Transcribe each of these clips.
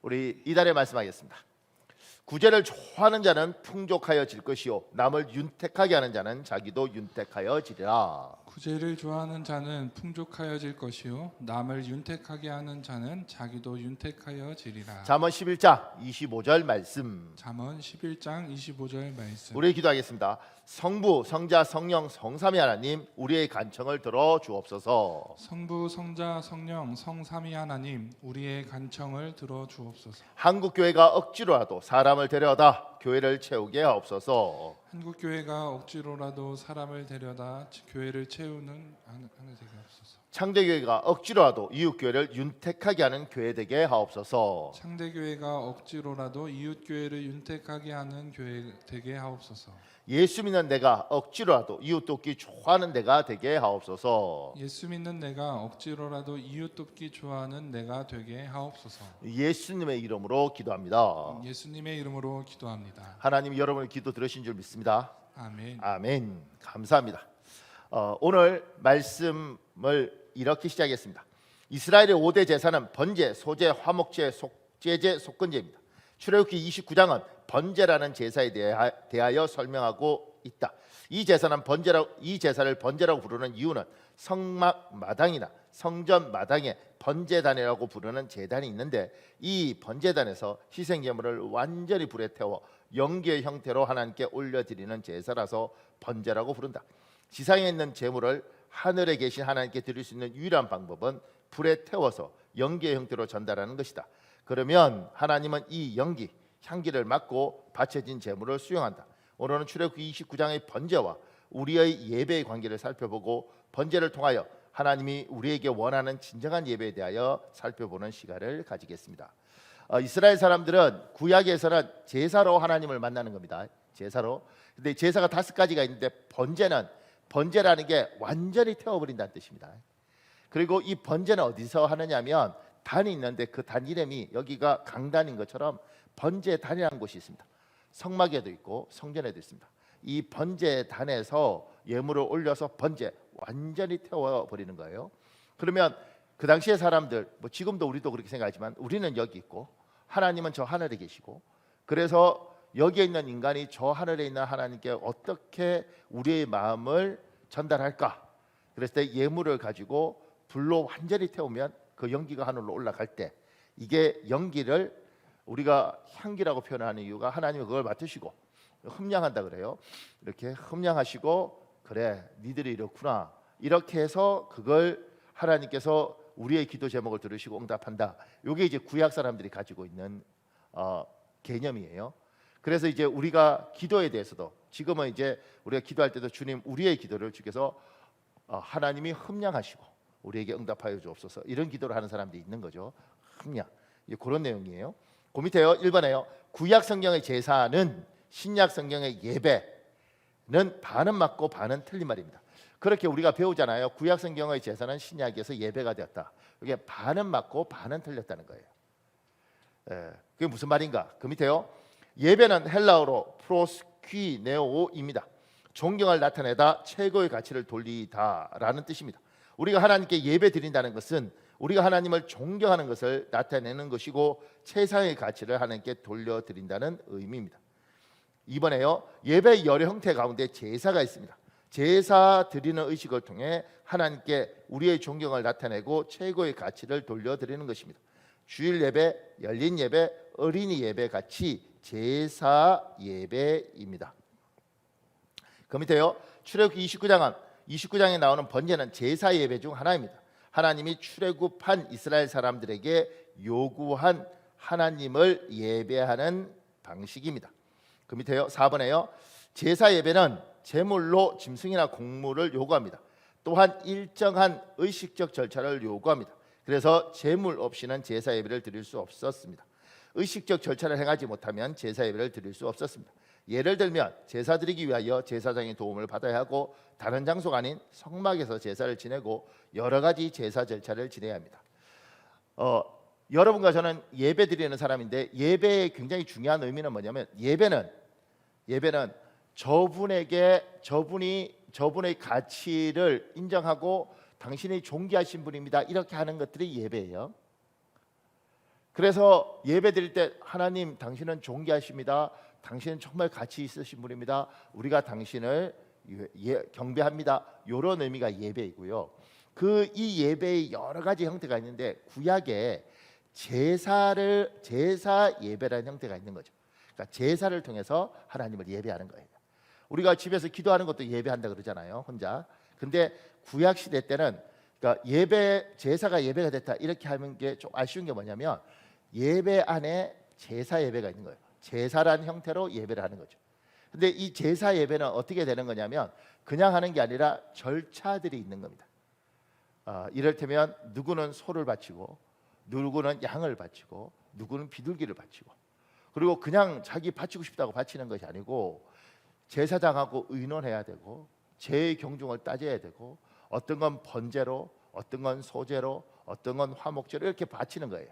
우리 이달에 말씀하겠습니다. 구제를 좋아하는 자는 풍족하여질 것이요 남을 윤택하게 하는 자는 자기도 윤택하여지리라. 구제를 좋아하는 자는 풍족하여질 것이요 남을 윤택하게 하는 자는 자기도 윤택하여지리라. 잠언 11장 25절 말씀. 잠언 11장 25절 말씀. 우리 기도하겠습니다. 성부, 성자, 성령, 성삼위 하나님, 우리의 간청을 들어 주옵소서. 성부, 성자, 성령, 성삼위 하나님, 우리의 간청을 들어 주옵소서. 한국 교회가 억지로라도 사람을 데려다 교회를 채우게 하옵소서. 한국 교회가 억지로라도 사람을 데려다 교회를 채우는 하늘 되게 하옵소서. 창대교회가 억지로라도 이웃 교회를 윤택하게 하는 교회 되게 하옵소서. 창대교회가 억지로라도 이웃 교회를 윤택하게 하는 교회 되게 하옵소서. 예수 믿는 내가 억지로라도 이웃 돕기 좋아하는 내가 되게 하옵소서. 예수 믿는 내가 억지로라도 이웃 돕기 좋아하는 내가 되게 하옵소서. 예수님의 이름으로 기도합니다. 예수님의 이름으로 기도합니다. 하나님 여러분의 기도 들으신 줄 믿습니다. 아멘. 아멘. 감사합니다. 오늘 말씀을 이렇게 시작했습니다. 이스라엘의 5대 제사는 번제, 소제, 화목제, 속죄제, 속건제입니다. 출애굽기 29장은 번제라는 제사에 대하여 설명하고 있다. 이 제사를 번제라고 부르는 이유는 성막 마당이나 성전 마당에 번제단이라고 부르는 제단이 있는데 이 번제단에서 희생제물을 완전히 불에 태워 연기의 형태로 하나님께 올려드리는 제사라서 번제라고 부른다. 지상에 있는 제물을 하늘에 계신 하나님께 드릴 수 있는 유일한 방법은 불에 태워서 연기의 형태로 전달하는 것이다. 그러면 하나님은 이 연기, 향기를 맡고 바쳐진 제물을 수용한다. 오늘은 출애굽기 29장의 번제와 우리의 예배의 관계를 살펴보고 번제를 통하여 하나님이 우리에게 원하는 진정한 예배에 대하여 살펴보는 시간을 가지겠습니다. 이스라엘 사람들은 구약에서는 제사로 하나님을 만나는 겁니다. 제사로. 근데 제사가 5가지가 있는데 번제라는 게 완전히 태워버린다는 뜻입니다. 그리고 이 번제는 어디서 하느냐면 단이 있는데 그 단 이름이 여기가 강단인 것처럼 번제단이라는 곳이 있습니다. 성막에도 있고 성전에도 있습니다. 이 번제단에서 예물을 올려서 번제 완전히 태워버리는 거예요. 그러면 그 당시의 사람들, 지금도 우리도 그렇게 생각하지만 우리는 여기 있고 하나님은 저 하늘에 계시고, 그래서 여기에 있는 인간이 저 하늘에 있는 하나님께 어떻게 우리의 마음을 전달할까? 그랬을 때 예물을 가지고 불로 완전히 태우면 그 연기가 하늘로 올라갈 때 이게 연기를 우리가 향기라고 표현하는 이유가 하나님이 그걸 맡으시고 흠량한다 그래요. 이렇게 흠량하시고 그래 니들이 이렇구나 이렇게 해서 그걸 하나님께서 우리의 기도 제목을 들으시고 응답한다. 이게 이제 구약 사람들이 가지고 있는 개념이에요. 그래서 이제 우리가 기도에 대해서도 지금은 이제 우리가 기도할 때도 주님 우리의 기도를 주께서 하나님이 흠량하시고 우리에게 응답하여 주옵소서 이런 기도를 하는 사람들이 있는 거죠. 흠량. 이제 그런 내용이에요. 그 밑에요. 1번에요. 구약 성경의 제사는 신약 성경의 예배는 반은 맞고 반은 틀린 말입니다. 그렇게 우리가 배우잖아요. 구약 성경의 제사는 신약에서 예배가 되었다. 이게 반은 맞고 반은 틀렸다는 거예요. 그게 무슨 말인가? 그 밑에요. 예배는 헬라어로 프로스퀴네오입니다. 존경을 나타내다 최고의 가치를 돌리다라는 뜻입니다. 우리가 하나님께 예배 드린다는 것은 우리가 하나님을 존경하는 것을 나타내는 것이고 최상의 가치를 하나님께 돌려드린다는 의미입니다. 이번에요. 예배의 여러 형태 가운데 제사가 있습니다. 제사 드리는 의식을 통해 하나님께 우리의 존경을 나타내고 최고의 가치를 돌려드리는 것입니다. 주일 예배, 열린 예배, 어린이 예배 같이 제사 예배입니다. 그 밑에요. 출애굽기 29장에 나오는 번제는 제사 예배 중 하나입니다. 하나님이 출애굽한 이스라엘 사람들에게 요구한 하나님을 예배하는 방식입니다. 그 밑에요. 4번에요. 제사 예배는 제물로 짐승이나 곡물을 요구합니다. 또한 일정한 의식적 절차를 요구합니다. 그래서 제물 없이는 제사 예배를 드릴 수 없었습니다. 의식적 절차를 행하지 못하면 제사 예배를 드릴 수 없었습니다. 예를 들면 제사 드리기 위하여 제사장의 도움을 받아야 하고 다른 장소가 아닌 성막에서 제사를 지내고 여러 가지 제사 절차를 지내야 합니다. 여러분과 저는 예배 드리는 사람인데 예배의 굉장히 중요한 의미는 뭐냐면 예배는 저분의 가치를 인정하고 당신이 존귀하신 분입니다. 이렇게 하는 것들이 예배예요. 그래서 예배 드릴 때 하나님 당신은 존귀하십니다. 당신은 정말 가치 있으신 분입니다. 우리가 당신을 경배합니다. 이런 의미가 예배이고요. 그 이 예배의 여러 가지 형태가 있는데 구약에 제사 예배라는 형태가 있는 거죠. 그러니까 제사를 통해서 하나님을 예배하는 거예요. 우리가 집에서 기도하는 것도 예배한다 그러잖아요, 혼자. 근데 구약 시대 때는 그러니까 제사가 예배가 됐다 이렇게 하는 게 좀 아쉬운 게 뭐냐면 예배 안에 제사 예배가 있는 거예요. 제사라는 형태로 예배를 하는 거죠. 근데 이 제사 예배는 어떻게 되는 거냐면 그냥 하는 게 아니라 절차들이 있는 겁니다. 이를테면 누구는 소를 바치고 누구는 양을 바치고 누구는 비둘기를 바치고, 그리고 그냥 자기 바치고 싶다고 바치는 것이 아니고 제사장하고 의논해야 되고 제의 경중을 따져야 되고 어떤 건 번제로, 어떤 건 소제로, 어떤 건 화목제로 이렇게 바치는 거예요.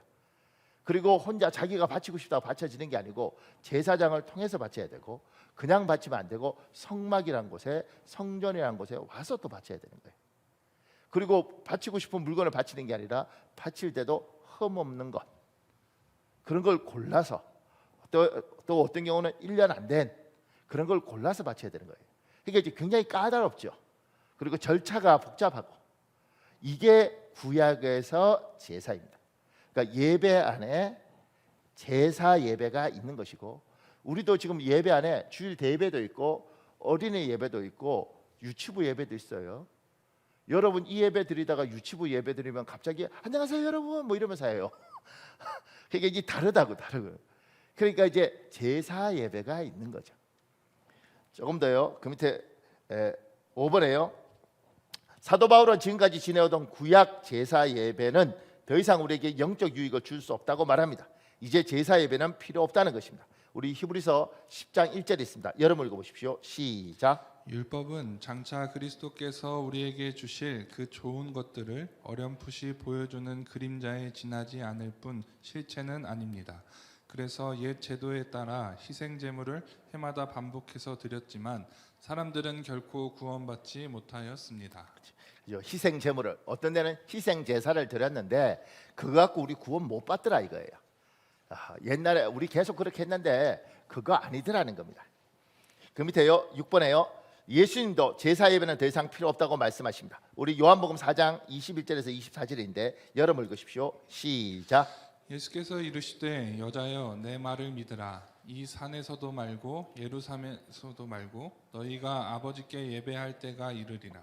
그리고 혼자 자기가 바치고 싶다고 바쳐지는 게 아니고 제사장을 통해서 바쳐야 되고 그냥 바치면 안 되고 성막이라는 곳에, 성전이라는 곳에 와서 또 바쳐야 되는 거예요. 그리고 바치고 싶은 물건을 바치는 게 아니라 바칠 때도 흠없는 것, 그런 걸 골라서 또 어떤 경우는 1년 안 된 그런 걸 골라서 바쳐야 되는 거예요. 그러니까 이제 굉장히 까다롭죠. 그리고 절차가 복잡하고, 이게 구약에서 제사입니다. 그러니까 예배 안에 제사 예배가 있는 것이고, 우리도 지금 예배 안에 주일 대예배도 있고 어린이 예배도 있고 유치부 예배도 있어요. 여러분 이 예배 드리다가 유치부 예배 드리면 갑자기 안녕하세요 여러분 뭐 이러면서 해요. 그러니까 이게 다르다고. 그러니까 이제 제사 예배가 있는 거죠. 조금 더요. 그 밑에 5번에요. 사도 바울은 지금까지 지내오던 구약 제사 예배는 더 이상 우리에게 영적 유익을 줄 수 없다고 말합니다. 이제 제사 예배는 필요 없다는 것입니다. 우리 히브리서 10장 1절에 있습니다. 여러분 읽어보십시오. 시작. 율법은 장차 그리스도께서 우리에게 주실 그 좋은 것들을 어렴풋이 보여주는 그림자에 지나지 않을 뿐 실체는 아닙니다. 그래서 옛 제도에 따라 희생 제물을 해마다 반복해서 드렸지만 사람들은 결코 구원받지 못하였습니다. 희생 제물을, 어떤 데는 희생 제사를 드렸는데 그거 갖고 우리 구원 못 받더라 이거예요. 옛날에 우리 계속 그렇게 했는데 그거 아니더라는 겁니다. 그 밑에요 6번에요. 예수님도 제사 예배는 더 이상 필요 없다고 말씀하십니다. 우리 요한복음 4장 21절에서 24절인데 여러분 읽으십시오. 시작. 예수께서 이르시되 여자여 내 말을 믿으라. 이 산에서도 말고 예루살렘에서도 말고 너희가 아버지께 예배할 때가 이르리라.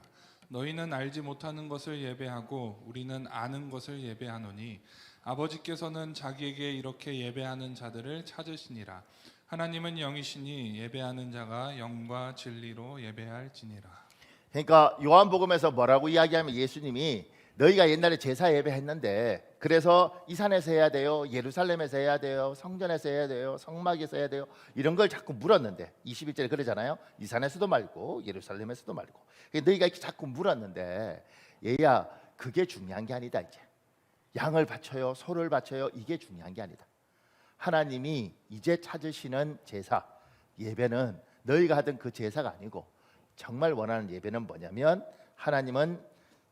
너희는 알지 못하는 것을 예배하고 우리는 아는 것을 예배하노니 아버지께서는 자기에게 이렇게 예배하는 자들을 찾으시니라. 하나님은 영이시니 예배하는 자가 영과 진리로 예배할지니라. 그러니까 요한복음에서 뭐라고 이야기하면 예수님이 너희가 옛날에 제사 예배했는데 그래서 이 산에서 해야 돼요, 예루살렘에서 해야 돼요, 성전에서 해야 돼요, 성막에서 해야 돼요, 이런 걸 자꾸 물었는데 21절에 그러잖아요. 이 산에서도 말고 예루살렘에서도 말고. 너희가 이렇게 자꾸 물었는데 얘야 그게 중요한 게 아니다. 이제 양을 바쳐요, 소를 바쳐요, 이게 중요한 게 아니다. 하나님이 이제 찾으시는 제사 예배는 너희가 하던 그 제사가 아니고 정말 원하는 예배는 뭐냐면 하나님은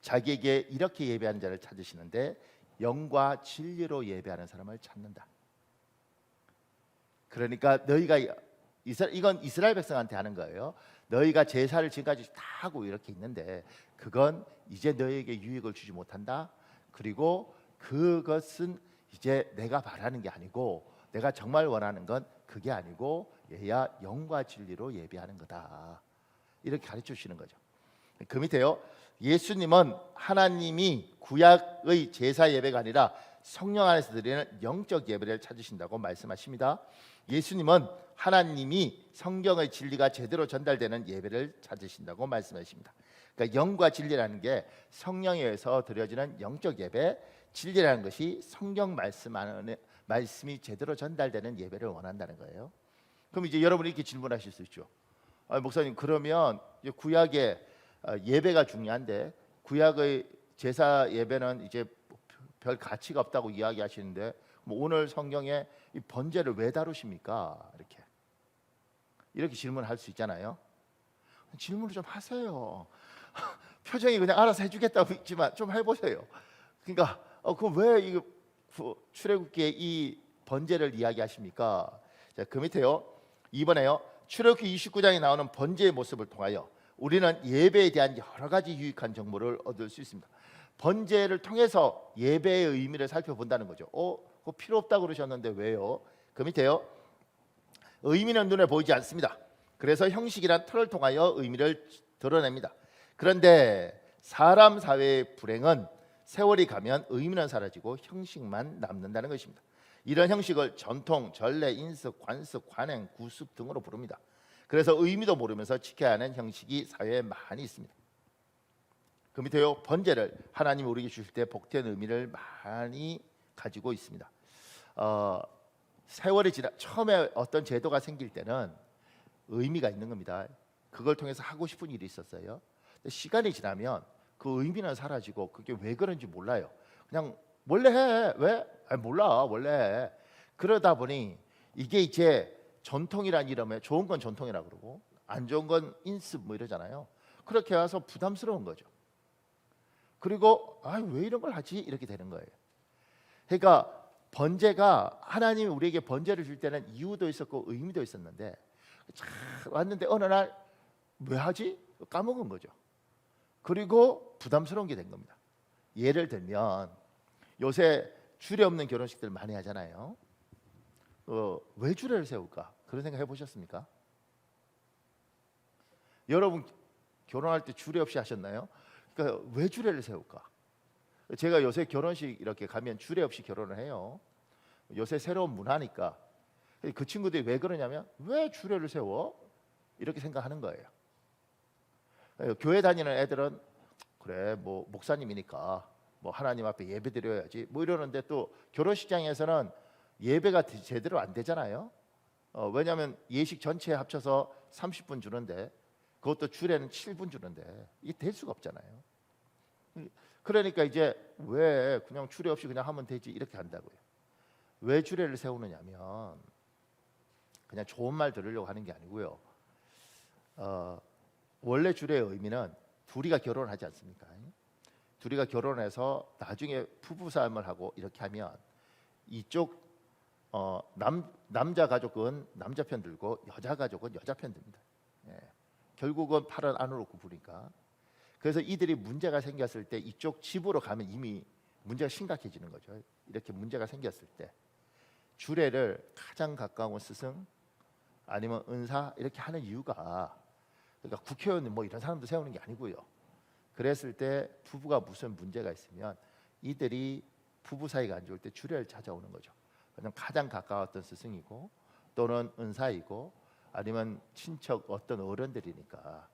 자기에게 이렇게 예배하는 자를 찾으시는데 영과 진리로 예배하는 사람을 찾는다. 그러니까 너희가 이건 이스라엘 백성한테 하는 거예요. 너희가 제사를 지금까지 다 하고 이렇게 있는데 그건 이제 너희에게 유익을 주지 못한다. 그리고 그것은 이제 내가 바라는 게 아니고 내가 정말 원하는 건 그게 아니고 얘야 영과 진리로 예배하는 거다. 이렇게 가르쳐 주시는 거죠. 그 밑에요. 예수님은 하나님이 구약의 제사 예배가 아니라 성령 안에서 드리는 영적 예배를 찾으신다고 말씀하십니다. 예수님은 하나님이 성경의 진리가 제대로 전달되는 예배를 찾으신다고 말씀하십니다. 그러니까 영과 진리라는 게 성령에 의해서 드려지는 영적 예배, 진리라는 것이 성경 말씀이 제대로 전달되는 예배를 원한다는 거예요. 그럼 이제 여러분이 이렇게 질문하실 수 있죠. 목사님 그러면 구약의 예배가 중요한데 구약의 제사 예배는 이제 별 가치가 없다고 이야기하시는데 오늘 성경에 이 번제를 왜 다루십니까? 이렇게 질문할 수 있잖아요. 질문을 좀 하세요. 표정이 그냥 알아서 해주겠다고 있지만 좀 해보세요. 그러니까 그 왜 이거 출애굽기의 이 번제를 이야기하십니까? 자, 그 밑에요. 이번에요. 출애굽기 29장에 나오는 번제의 모습을 통하여 우리는 예배에 대한 여러 가지 유익한 정보를 얻을 수 있습니다. 번제를 통해서 예배의 의미를 살펴본다는 거죠. 그거 필요 없다고 그러셨는데 왜요? 그 밑에요. 의미는 눈에 보이지 않습니다. 그래서 형식이란 틀을 통하여 의미를 드러냅니다. 그런데 사람 사회의 불행은 세월이 가면 의미는 사라지고 형식만 남는다는 것입니다. 이런 형식을 전통, 전례, 인습, 관습, 관행, 구습 등으로 부릅니다. 그래서 의미도 모르면서 지켜야 하는 형식이 사회에 많이 있습니다. 그 밑에요. 번제를 하나님이 우리에게 주실 때 복된 의미를 많이 가지고 있습니다. 세월이 지나 처음에 어떤 제도가 생길 때는 의미가 있는 겁니다. 그걸 통해서 하고 싶은 일이 있었어요. 근데 시간이 지나면 그 의미는 사라지고 그게 왜 그런지 몰라요. 그냥 원래 해. 왜? 몰라. 원래 해. 그러다 보니 이게 이제 전통이란 이름에 좋은 건 전통이라 그러고 안 좋은 건 인습 뭐 이러잖아요. 그렇게 와서 부담스러운 거죠. 그리고 왜 이런 걸 하지? 이렇게 되는 거예요. 그러니까 번제가 하나님이 우리에게 번제를 줄 때는 이유도 있었고 의미도 있었는데 왔는데 어느 날 왜 하지? 까먹은 거죠. 그리고 부담스러운 게 된 겁니다. 예를 들면 요새 주례 없는 결혼식들 많이 하잖아요. 왜 주례를 세울까? 그런 생각 해보셨습니까? 여러분 결혼할 때 주례 없이 하셨나요? 그러니까 왜 주례를 세울까? 제가 요새 결혼식 이렇게 가면 주례 없이 결혼을 해요. 요새 새로운 문화니까. 그 친구들이 왜 그러냐면 왜 주례를 세워? 이렇게 생각하는 거예요. 교회 다니는 애들은 그래 뭐 목사님이니까 뭐 하나님 앞에 예배 드려야지 뭐 이러는데 또 결혼식장에서는 예배가 제대로 안 되잖아요. 왜냐하면 예식 전체에 합쳐서 30분 주는데 그것도 주례는 7분 주는데 이게 될 수가 없잖아요. 그러니까 이제 왜 그냥 주례 없이 그냥 하면 되지 이렇게 한다고요. 왜 주례를 세우느냐면 그냥 좋은 말 들으려고 하는 게 아니고요. 원래 주례의 의미는 둘이가 결혼하지 않습니까? 둘이가 결혼해서 나중에 부부 싸움을 하고 이렇게 하면 이쪽 남자 가족은 남자 편 들고 여자 가족은 여자 편 듭니다. 결국은 팔은 안으로 굽으니까. 그래서 이들이 문제가 생겼을 때 이쪽 집으로 가면 이미 문제가 심각해지는 거죠. 이렇게 문제가 생겼을 때 주례를 가장 가까운 스승 아니면 은사 이렇게 하는 이유가 그러니까 국회의원 뭐 이런 사람도 세우는 게 아니고요. 그랬을 때 부부가 무슨 문제가 있으면 이들이 부부 사이가 안 좋을 때 주례를 찾아오는 거죠. 그냥 가장 가까웠던 스승이고 또는 은사이고 아니면 친척 어떤 어른들이니까.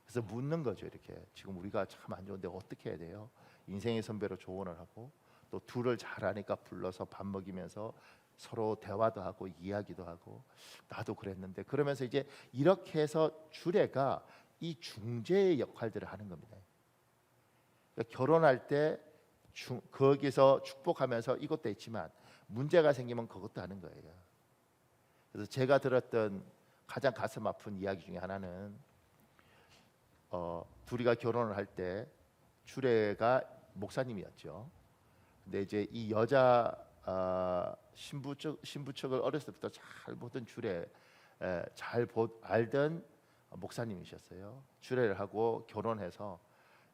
그래서 묻는 거죠. 이렇게 지금 우리가 참 안 좋은데 어떻게 해야 돼요? 인생의 선배로 조언을 하고 또 둘을 잘하니까 불러서 밥 먹이면서 서로 대화도 하고 이야기도 하고 나도 그랬는데 그러면서 이제 이렇게 해서 주례가 이 중재의 역할들을 하는 겁니다. 그러니까 결혼할 때 거기서 축복하면서 이것도 있지만 문제가 생기면 그것도 하는 거예요. 그래서 제가 들었던 가장 가슴 아픈 이야기 중에 하나는 둘이가 결혼을 할 때 주례가 목사님이었죠. 근데 이제 이 여자 신부 측을 어렸을 때부터 잘 보던 주례 알던 목사님이셨어요. 주례를 하고 결혼해서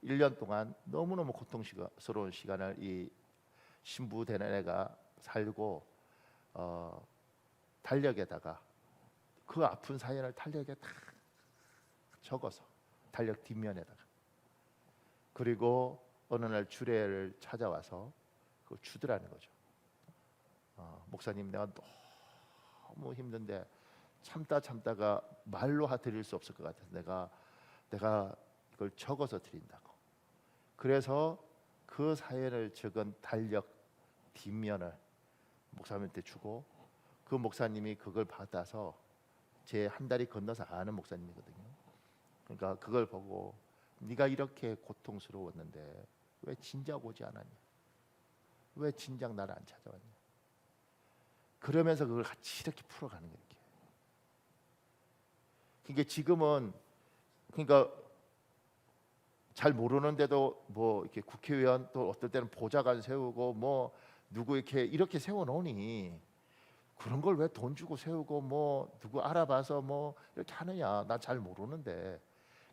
1년 동안 너무너무 고통스러운 시간을 이 신부 되는 애가 살고 달력에다가 그 아픈 사연을 달력에 다 적어서 달력 뒷면에다가 그리고 어느 날 주례를 찾아와서 그 주더라는 거죠. 목사님 내가 너무 힘든데 참다가 말로 드릴 수 없을 것 같아서 내가 이걸 적어서 드린다고. 그래서 그 사연을 적은 달력 뒷면을 목사님한테 주고 그 목사님이 그걸 받아서 제 한 다리 건너서 아는 목사님이거든요. 그러니까 그걸 보고 네가 이렇게 고통스러웠는데 왜 진작 오지 않았냐? 왜 진작 나를 안 찾아왔냐? 그러면서 그걸 같이 이렇게 풀어가는 거예요. 그러니까 지금은 그러니까 잘 모르는데도 뭐 이렇게 국회의원 또 어떨 때는 보좌관 세우고 뭐 누구 이렇게 세워놓으니 그런 걸 왜 돈 주고 세우고 뭐 누구 알아봐서 뭐 이렇게 하느냐? 나 잘 모르는데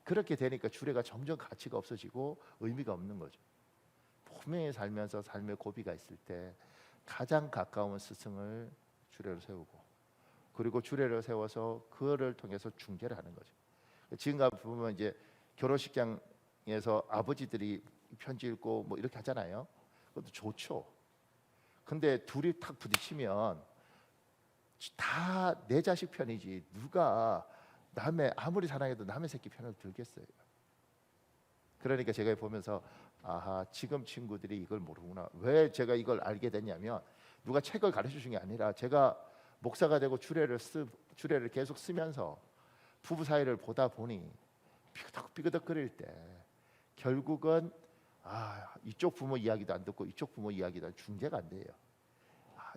그렇게 되니까 주례가 점점 가치가 없어지고 의미가 없는 거죠. 분명히 살면서 삶의 고비가 있을 때 가장 가까운 스승을 주례로 세우고 그리고 주례를 세워서 그거를 통해서 중재를 하는 거죠. 지금 보면 이제 결혼식장에서 아버지들이 편지 읽고 뭐 이렇게 하잖아요. 그것도 좋죠. 근데 둘이 탁 부딪히면 다 내 자식 편이지 누가 남의 아무리 사랑해도 남의 새끼 편을 들겠어요. 그러니까 제가 보면서 아하 지금 친구들이 이걸 모르구나. 왜 제가 이걸 알게 됐냐면 누가 책을 가르쳐 준 게 아니라 제가 목사가 되고 주례를 계속 쓰면서 부부 사이를 보다 보니 삐그덕삐그덕거릴 때 결국은 이쪽 부모 이야기도 안 듣고 이쪽 부모 이야기도 중재가 안 돼요.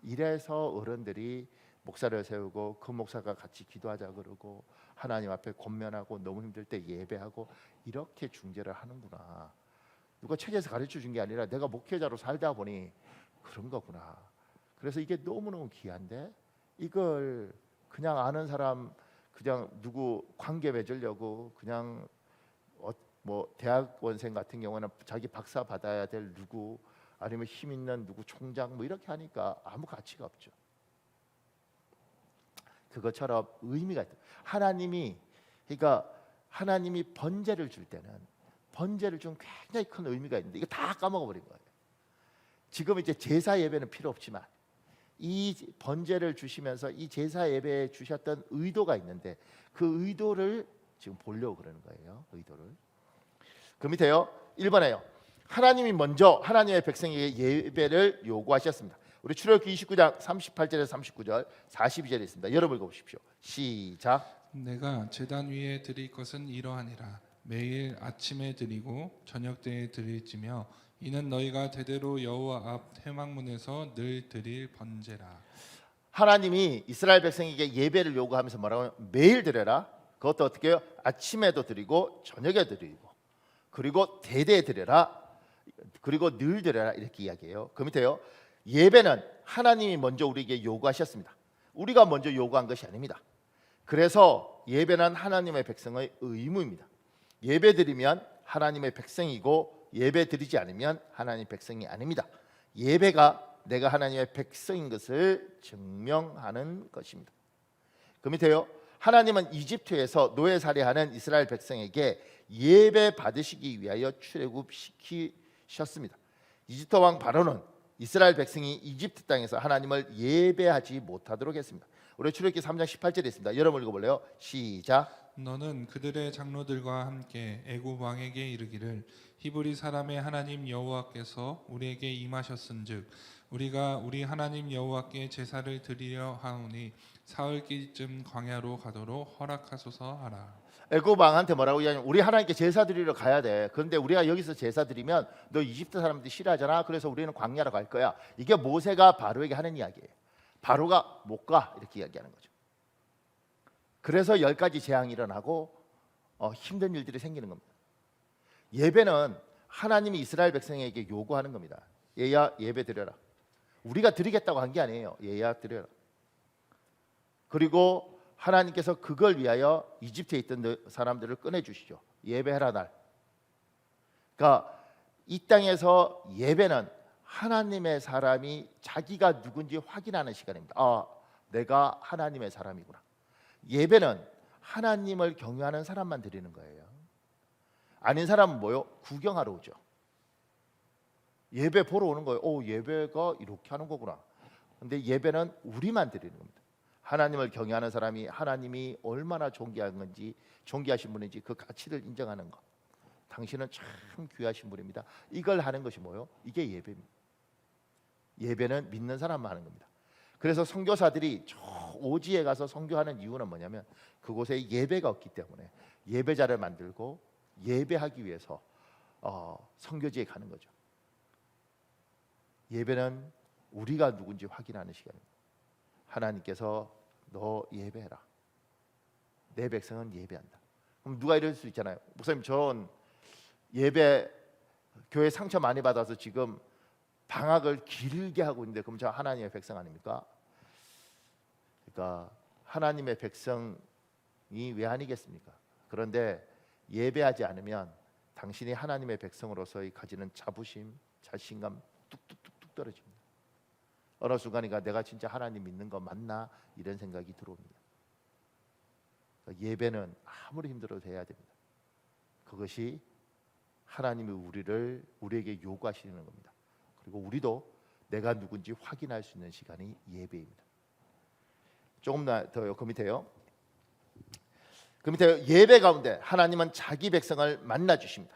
이래서 어른들이 목사를 세우고 그 목사가 같이 기도하자 그러고 하나님 앞에 권면하고 너무 힘들 때 예배하고 이렇게 중재를 하는구나. 누가 책에서 가르쳐 준 게 아니라 내가 목회자로 살다 보니 그런 거구나. 그래서 이게 너무너무 귀한데 이걸 그냥 아는 사람 그냥 누구 관계 맺으려고 그냥 뭐 대학원생 같은 경우는 자기 박사 받아야 될 누구 아니면 힘 있는 누구 총장 뭐 이렇게 하니까 아무 가치가 없죠. 그것처럼 의미가 있다. 그러니까 하나님이 번제를 줄 때는 번제를 준 굉장히 큰 의미가 있는데 이거 다 까먹어 버린 거예요. 지금 이제 제사 예배는 필요 없지만 이 번제를 주시면서 이 제사 예배에 주셨던 의도가 있는데 그 의도를 지금 보려고 그러는 거예요. 의도를. 그 밑에요. 1번에요. 하나님이 먼저 하나님의 백성에게 예배를 요구하셨습니다. 우리 출애굽기 29장 38절에서 39절 42절에 있습니다. 여러분 읽어보십시오. 시작. 내가 제단 위에 드릴 것은 이러하니라. 매일 아침에 드리고 저녁 때에 드릴지며 이는 너희가 대대로 여호와 앞 회막문에서 늘 드릴 번제라. 하나님이 이스라엘 백성에게 예배를 요구하면서 뭐라고 하면 매일 드려라. 그것도 어떻게 해요? 아침에도 드리고 저녁에 드리고 그리고 대대에 드려라. 그리고 늘 드려라 이렇게 이야기해요. 그 밑에요. 예배는 하나님이 먼저 우리에게 요구하셨습니다. 우리가 먼저 요구한 것이 아닙니다. 그래서 예배는 하나님의 백성의 의무입니다. 예배 드리면 하나님의 백성이고 예배 드리지 않으면 하나님의 백성이 아닙니다. 예배가 내가 하나님의 백성인 것을 증명하는 것입니다. 그 밑에요. 하나님은 이집트에서 노예살이하는 이스라엘 백성에게 예배 받으시기 위하여 출애굽시키셨습니다. 이집트 왕 바로는 이스라엘 백성이 이집트 땅에서 하나님을 예배하지 못하도록 했습니다. 우리 출애굽기 3장 18절에 있습니다. 여러분 읽어볼래요? 시작. 너는 그들의 장로들과 함께 애굽 왕에게 이르기를 히브리 사람의 하나님 여호와께서 우리에게 임하셨은즉 우리가 우리 하나님 여호와께 제사를 드리려 하오니 사흘길쯤 광야로 가도록 허락하소서 하라. 애굽 왕한테 뭐라고 이야기하냐면 우리 하나님께 제사 드리러 가야 돼. 그런데 우리가 여기서 제사 드리면 너 이집트 사람들이 싫어하잖아. 그래서 우리는 광야로 갈 거야. 이게 모세가 바로에게 하는 이야기예요. 바로가 못 가 이렇게 이야기하는 거죠. 그래서 10가지 재앙이 일어나고 힘든 일들이 생기는 겁니다. 예배는 하나님이 이스라엘 백성에게 요구하는 겁니다. 얘야 예배 드려라. 우리가 드리겠다고 한 게 아니에요. 얘야 드려라. 그리고 하나님께서 그걸 위하여 이집트에 있던 사람들을 꺼내주시죠. 예배하라 날. 그러니까 이 땅에서 예배는 하나님의 사람이 자기가 누군지 확인하는 시간입니다. 내가 하나님의 사람이구나. 예배는 하나님을 경외하는 사람만 드리는 거예요. 아닌 사람은 뭐요? 구경하러 오죠. 예배 보러 오는 거예요. 예배가 이렇게 하는 거구나. 근데 예배는 우리만 드리는 겁니다. 하나님을 경외하는 사람이 하나님이 얼마나 존귀하신 분인지 그 가치를 인정하는 것. 당신은 참 귀하신 분입니다. 이걸 하는 것이 뭐예요? 이게 예배입니다. 예배는 믿는 사람만 하는 겁니다. 그래서 선교사들이 저 오지에 가서 선교하는 이유는 뭐냐면 그곳에 예배가 없기 때문에 예배자를 만들고 예배하기 위해서 선교지에 가는 거죠. 예배는 우리가 누군지 확인하는 시간입니다. 하나님께서 너 예배해라. 내 백성은 예배한다. 그럼 누가 이럴 수 있잖아요. 목사님 전 예배 교회 상처 많이 받아서 지금 방학을 길게 하고 있는데 그럼 저 하나님의 백성 아닙니까? 그러니까 하나님의 백성이 왜 아니겠습니까? 그런데 예배하지 않으면 당신이 하나님의 백성으로서의 가지는 자부심, 자신감 뚝뚝뚝뚝 떨어집니다. 어느 순간이가 내가 진짜 하나님 믿는 거 맞나 이런 생각이 들어옵니다. 그러니까 예배는 아무리 힘들어도 해야 됩니다. 그것이 하나님이 우리에게 요구하시는 겁니다. 그리고 우리도 내가 누군지 확인할 수 있는 시간이 예배입니다. 조금 더요. 그 밑에요. 그 밑에 예배 가운데 하나님은 자기 백성을 만나 주십니다.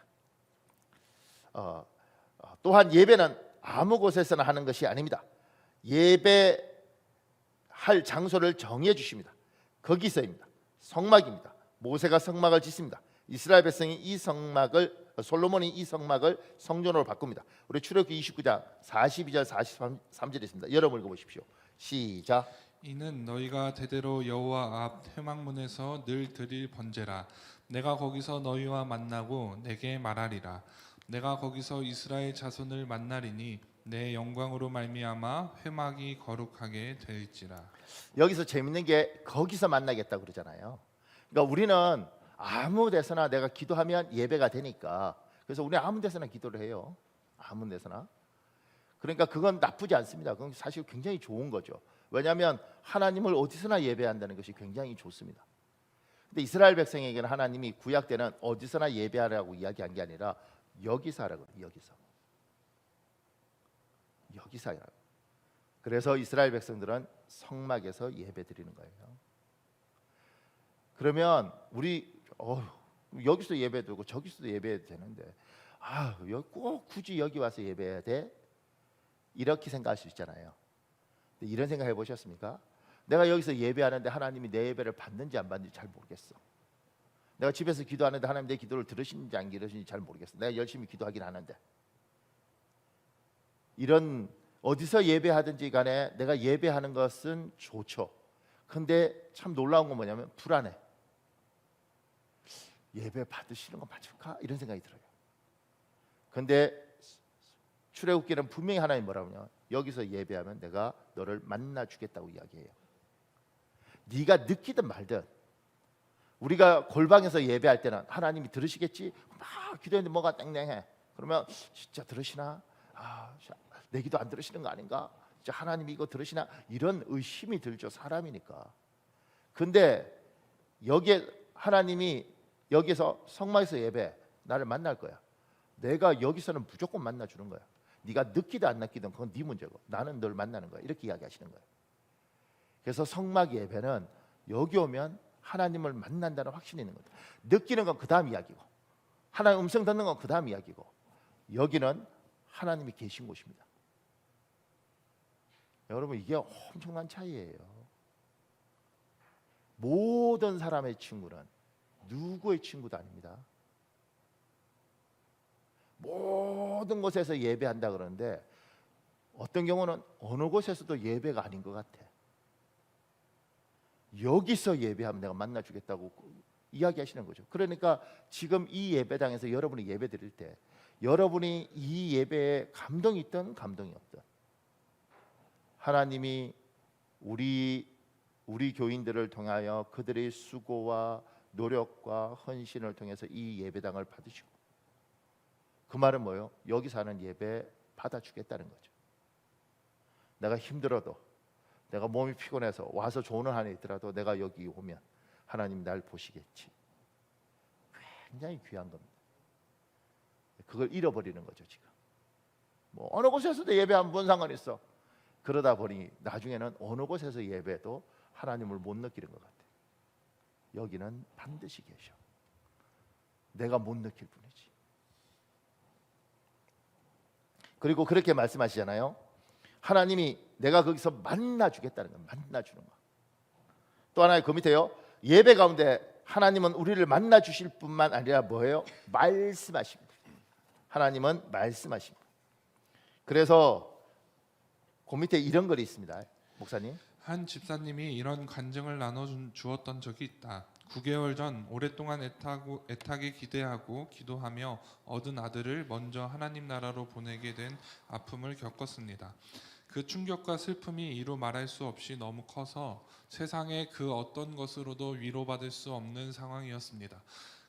또한 예배는 아무 곳에서나 하는 것이 아닙니다. 예배할 장소를 정해 주십니다. 거기서입니다. 성막입니다. 모세가 성막을 짓습니다. 이스라엘 백성이 솔로몬이 이 성막을 성전으로 바꿉니다. 우리 출애굽기 29장 42절 43절에 있습니다. 여러분 읽어보십시오. 시작. 이는 너희가 대대로 여호와 앞 회막문에서 늘 드릴 번제라. 내가 거기서 너희와 만나고 내게 말하리라. 내가 거기서 이스라엘 자손을 만나리니 내 영광으로 말미암아 회막이 거룩하게 될지라. 여기서 재밌는 게 거기서 만나겠다고 그러잖아요. 그러니까 우리는 아무 데서나 내가 기도하면 예배가 되니까 그래서 우리 아무 데서나 기도를 해요. 아무 데서나. 그러니까 그건 나쁘지 않습니다. 그건 사실 굉장히 좋은 거죠. 왜냐하면 하나님을 어디서나 예배한다는 것이 굉장히 좋습니다. 근데 이스라엘 백성에게는 하나님이 구약 때는 어디서나 예배하라고 이야기한 게 아니라 여기서 하라고 해요. 여기서 하라고. 그래서 이스라엘 백성들은 성막에서 예배 드리는 거예요. 그러면 우리 여기서 예배 드리고 저기서도 예배 되는데 꼭 굳이 여기 와서 예배해야 돼? 이렇게 생각할 수 있잖아요. 이런 생각 해보셨습니까? 내가 여기서 예배하는데 하나님이 내 예배를 받는지 안 받는지 잘 모르겠어. 내가 집에서 기도하는데 하나님 내 기도를 들으시는지 안 들으시는지 잘 모르겠어. 내가 열심히 기도하긴 하는데 이런 어디서 예배하든지 간에 내가 예배하는 것은 좋죠. 근데 참 놀라운 건 뭐냐면 불안해. 예배 받으시는 거 맞을까? 이런 생각이 들어요. 근데 출애굽기는 분명히 하나님 뭐라고 하냐? 여기서 예배하면 내가 너를 만나 주겠다고 이야기해요. 네가 느끼든 말든 우리가 골방에서 예배할 때는 하나님이 들으시겠지? 막 기도했는데 뭐가 땡땡해. 그러면 진짜 들으시나? 내 기도 안 들으시는 거 아닌가? 진짜 하나님이 이거 들으시나? 이런 의심이 들죠. 사람이니까. 근데 여기에 하나님이 여기서 성막에서 예배 나를 만날 거야. 내가 여기서는 무조건 만나 주는 거야. 네가 느끼든 안 느끼든 그건 네 문제고 나는 널 만나는 거야. 이렇게 이야기하시는 거예요. 그래서 성막 예배는 여기 오면 하나님을 만난다는 확신이 있는 거다. 느끼는 건 그 다음 이야기고 하나님 음성 듣는 건 그 다음 이야기고 여기는 하나님이 계신 곳입니다. 여러분 이게 엄청난 차이예요. 모든 사람의 친구는 누구의 친구도 아닙니다. 모든 곳에서 예배한다 그러는데 어떤 경우는 어느 곳에서도 예배가 아닌 것 같아. 여기서 예배하면 내가 만나주겠다고 이야기하시는 거죠. 그러니까 지금 이 예배당에서 여러분이 예배 드릴 때 여러분이 이 예배에 감동이 있든 감동이 없든 하나님이 우리 교인들을 통하여 그들의 수고와 노력과 헌신을 통해서 이 예배당을 받으시고 그 말은 뭐예요? 여기서 하는 예배 받아주겠다는 거죠. 내가 힘들어도 내가 몸이 피곤해서 와서 조언을 하나 있더라도 내가 여기 오면 하나님 날 보시겠지. 굉장히 귀한 겁니다. 그걸 잃어버리는 거죠 지금. 뭐 어느 곳에서도 예배하면 뭔 상관 있어. 그러다 보니 나중에는 어느 곳에서 예배도 하나님을 못 느끼는 것 같아요. 여기는 반드시 계셔. 내가 못 느낄 뿐이지. 그리고 그렇게 말씀하시잖아요. 하나님이 내가 거기서 만나주겠다는 거, 만나주는 거. 또 하나의 그 밑에요. 예배 가운데 하나님은 우리를 만나주실 뿐만 아니라 뭐예요? 말씀하십니다. 하나님은 말씀하십니다. 그래서 그 밑에 이런 글이 있습니다. 목사님. 한 집사님이 이런 간증을 나눠 주었던 적이 있다. 9개월 전 오랫동안 애타게 기대하고 기도하며 얻은 아들을 먼저 하나님 나라로 보내게 된 아픔을 겪었습니다. 그 충격과 슬픔이 이루 말할 수 없이 너무 커서 세상의 그 어떤 것으로도 위로받을 수 없는 상황이었습니다.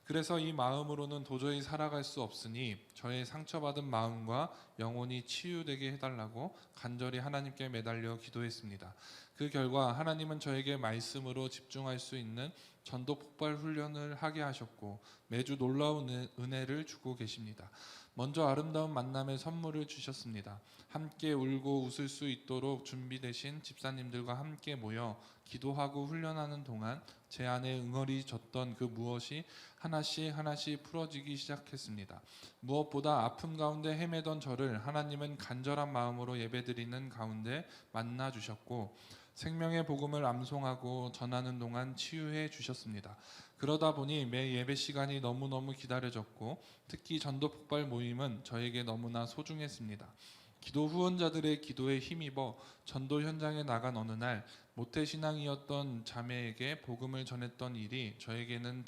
그래서 이 마음으로는 도저히 살아갈 수 없으니 저의 상처받은 마음과 영혼이 치유되게 해달라고 간절히 하나님께 매달려 기도했습니다. 그 결과 하나님은 저에게 말씀으로 집중할 수 있는 전도 폭발 훈련을 하게 하셨고 매주 놀라운 은혜를 주고 계십니다. 먼저 아름다운 만남의 선물을 주셨습니다. 함께 울고 웃을 수 있도록 준비되신 집사님들과 함께 모여 기도하고 훈련하는 동안 제 안에 응어리 졌던 그 무엇이 하나씩 풀어지기 시작했습니다. 무엇보다 아픔 가운데 헤매던 저를 하나님은 간절한 마음으로 예배드리는 가운데 만나 주셨고 생명의 복음을 암송하고 전하는 동안 치유해 주셨습니다. 그러다 보니 매 예배 시간이 너무너무 기다려졌고 특히 전도 폭발 모임은 저에게 너무나 소중했습니다. 기도 후원자들의 기도에 힘입어 전도 현장에 나간 어느 날 모태신앙이었던 자매에게 복음을 전했던 일이 저에게는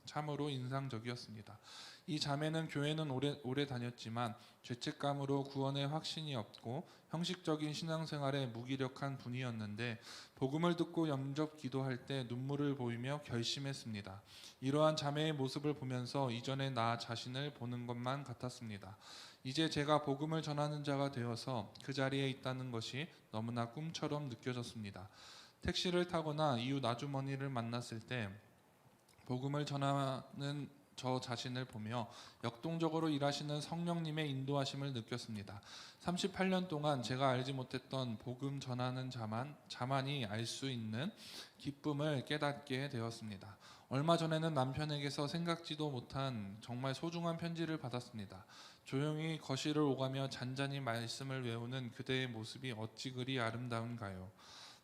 참으로 인상적이었습니다. 이 자매는 교회는 오래 다녔지만 죄책감으로 구원의 확신이 없고 형식적인 신앙생활에 무기력한 분이었는데 복음을 듣고 영접 기도할 때 눈물을 보이며 결심했습니다. 이러한 자매의 모습을 보면서 이전의 나 자신을 보는 것만 같았습니다. 이제 제가 복음을 전하는 자가 되어서 그 자리에 있다는 것이 너무나 꿈처럼 느껴졌습니다. 택시를 타거나 이웃 아주머니를 만났을 때 복음을 전하는 저 자신을 보며 역동적으로 일하시는 성령님의 인도하심을 느꼈습니다. 38년 동안 제가 알지 못했던 복음 전하는 자만이 알 수 있는 기쁨을 깨닫게 되었습니다. 얼마 전에는 남편에게서 생각지도 못한 정말 소중한 편지를 받았습니다. 조용히 거실을 오가며 잔잔히 말씀을 외우는 그대의 모습이 어찌 그리 아름다운가요?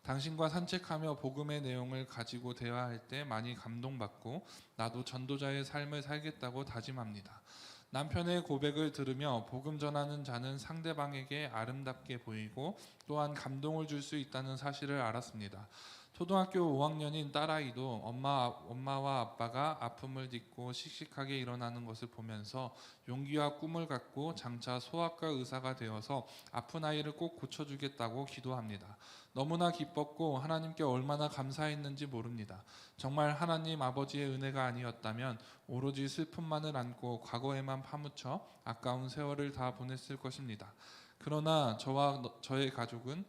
당신과 산책하며 복음의 내용을 가지고 대화할 때 많이 감동받고 나도 전도자의 삶을 살겠다고 다짐합니다. 남편의 고백을 들으며 복음 전하는 자는 상대방에게 아름답게 보이고 또한 감동을 줄 수 있다는 사실을 알았습니다. 초등학교 5학년인 딸아이도 엄마와 아빠가 아픔을 딛고 씩씩하게 일어나는 것을 보면서 용기와 꿈을 갖고 장차 소아과 의사가 되어서 아픈 아이를 꼭 고쳐주겠다고 기도합니다. 너무나 기뻤고 하나님께 얼마나 감사했는지 모릅니다. 정말 하나님 아버지의 은혜가 아니었다면 오로지 슬픔만을 안고 과거에만 파묻혀 아까운 세월을 다 보냈을 것입니다. 그러나 저와 저의 가족은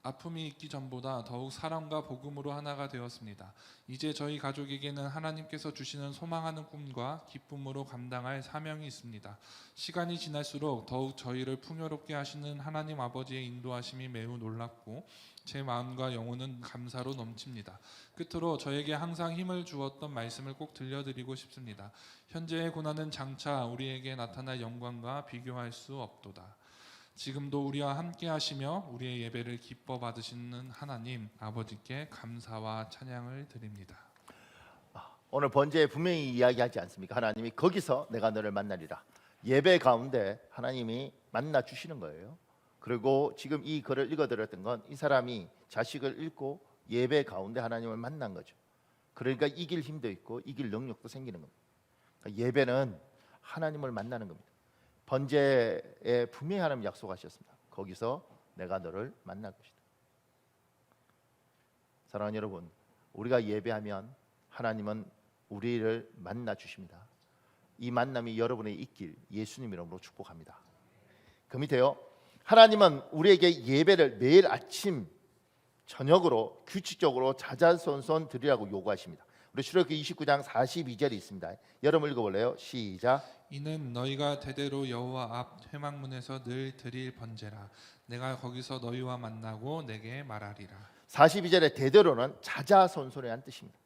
아픔이 있기 전보다 더욱 사랑과 복음으로 하나가 되었습니다. 이제 저희 가족에게는 하나님께서 주시는 소망하는 꿈과 기쁨으로 감당할 사명이 있습니다. 시간이 지날수록 더욱 저희를 풍요롭게 하시는 하나님 아버지의 인도하심이 매우 놀랍고 제 마음과 영혼은 감사로 넘칩니다. 끝으로 저에게 항상 힘을 주었던 말씀을 꼭 들려드리고 싶습니다. 현재의 고난은 장차 우리에게 나타날 영광과 비교할 수 없도다. 지금도 우리와 함께 하시며 우리의 예배를 기뻐 받으시는 하나님 아버지께 감사와 찬양을 드립니다. 오늘 번제에 분명히 이야기하지 않습니까? 하나님이 거기서 내가 너를 만나리라. 예배 가운데 하나님이 만나 주시는 거예요. 그리고 지금 이 글을 읽어드렸던 건 이 사람이 자식을 잃고 예배 가운데 하나님을 만난 거죠. 그러니까 이길 힘도 있고 이길 능력도 생기는 겁니다. 그러니까 예배는 하나님을 만나는 겁니다. 번제에 분명히 하나님 약속하셨습니다. 거기서 내가 너를 만날 것이다. 사랑하는 여러분, 우리가 예배하면 하나님은 우리를 만나 주십니다. 이 만남이 여러분의 있길 예수님 이름으로 축복합니다. 그 밑에요, 하나님은 우리에게 예배를 매일 아침 저녁으로 규칙적으로 자자손손 드리라고 요구하십니다. 우리 출애굽기 29장 42절이 있습니다. 여러분 읽어볼래요? 시작. 이는 너희가 대대로 여호와 앞 회막문에서 늘 드릴 번제라. 내가 거기서 너희와 만나고 내게 말하리라. 42절의 대대로는 자자손손이라는 뜻입니다.